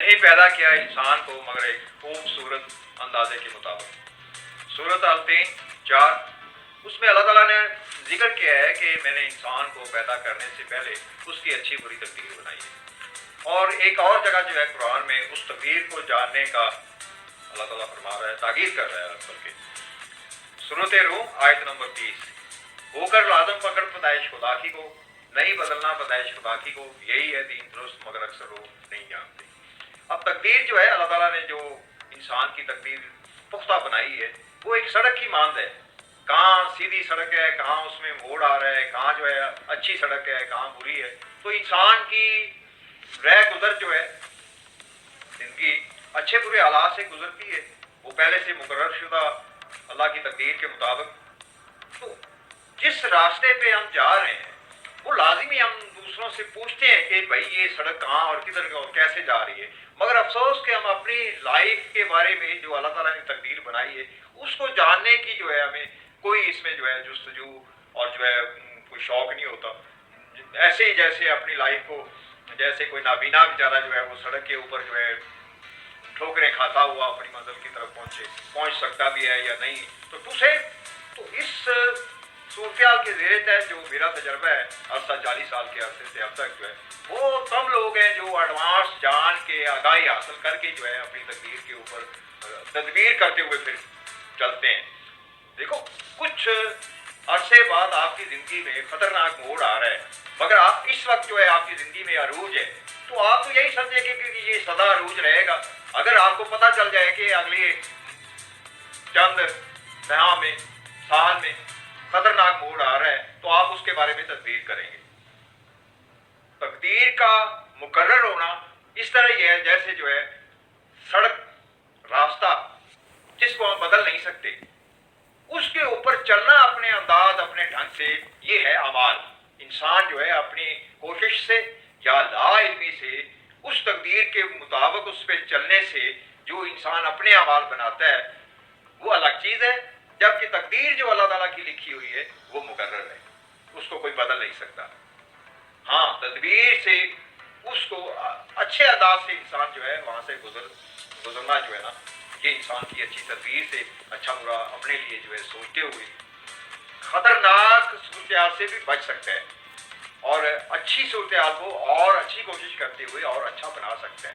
نہیں پیدا کیا انسان کو مگر ایک خوبصورت اندازے کے مطابق۔ سورۃ ال-3:4 اس میں اللہ تعالیٰ نے ذکر کیا ہے کہ میں نے انسان کو پیدا کرنے سے پہلے اس کی اچھی بری تقدیر بنائی ہے، اور ایک اور جگہ جو ہے قرآن میں اس تقدیر کو جاننے کا اللہ تعالیٰ فرما رہا ہے، تاکید کر رہا ہے بلکہ۔ سورۃ روم آیت نمبر 30، ہو کر لازم پکڑ پیدائش خدا کی کو، نہیں بدلنا پیدائش خدا کی کو، یہی ہے دین درست مگر اکثر لوگ نہیں جانتے۔ اب تقدیر جو ہے اللہ تعالیٰ نے جو انسان کی تقدیر پختہ بنائی ہے وہ ایک سڑک کی مانند ہے، کہاں سیدھی سڑک ہے، کہاں اس میں موڑ آ رہا ہے، کہاں جو ہے اچھی سڑک ہے، کہاں بری ہے۔ تو انسان کی رہ گزر جو ہے زندگی اچھے برے حالات سے گزرتی ہے، وہ پہلے سے مقرر شدہ اللہ کی تقدیر کے مطابق۔ تو جس راستے پہ ہم جا رہے ہیں وہ لازمی ہم دوسروں سے پوچھتے ہیں کہ بھائی یہ سڑک کہاں اور کدھر اور کیسے جا رہی ہے، مگر افسوس کہ ہم اپنی لائف کے بارے میں جو اللہ تعالیٰ نے تقدیر بنائی ہے اس کو جاننے کی جو ہے ہمیں کوئی اس میں جو ہے جستجو اور جو ہے کوئی شوق نہیں ہوتا۔ ایسے ہی جیسے اپنی لائف کو جیسے کوئی نابینا بیچارہ جو ہے وہ سڑک کے اوپر جو ہے ٹھوکریں کھاتا ہوا اپنی منزل کی طرف پہنچ سکتا بھی ہے یا نہیں، تو اس صورتحال کے زیر تحت جو میرا تجربہ ہے عرصہ 40 سال کے عرصے سے اب تک جو ہے وہ کم لوگ ہیں جو ایڈوانس جان کے آگاہی حاصل کر کے جو ہے اپنی تقدیر کے اوپر تدبیر کرتے ہوئے پھر چلتے ہیں۔ دیکھو کچھ عرصے بعد آپ کی زندگی میں خطرناک موڑ آ رہا ہے، مگر آپ اس وقت جو ہے آپ کی زندگی میں عروج ہے تو آپ تو یہی سمجھیں گے کہ یہ سدا عروج رہے گا۔ اگر آپ کو پتہ چل جائے کہ اگلے چند ماہ میں سال میں خطرناک موڑ آ رہا ہے تو آپ اس کے بارے میں تدبیر کریں گے۔ تقدیر کا مقرر ہونا اس طرح ہی ہے جیسے جو ہے سڑک راستہ جس کو ہم بدل نہیں سکتے، اس کے اوپر چلنا اپنے انداز اپنے ڈھنگ سے، یہ ہے اعمال۔ انسان جو ہے اپنی کوشش سے یا لا علمی سے اس تقدیر کے مطابق اس پہ چلنے سے جو انسان اپنے اعمال بناتا ہے وہ الگ چیز ہے، جبکہ تقدیر جو اللہ تعالیٰ کی لکھی ہوئی ہے وہ مقرر ہے، اس کو کوئی بدل نہیں سکتا۔ ہاں تدبیر سے اس کو اچھے انداز سے انسان جو ہے وہاں سے گزرنا جو ہے نا، یہ انسان کی اچھی تدبیر سے اچھا برا اپنے لیے جو ہے سوچتے ہوئے خطرناک صورتحال سے بھی بچ سکتا ہے اور اچھی صورتحال کو اور اچھی کوشش کرتے ہوئے اور اچھا بنا سکتا ہے۔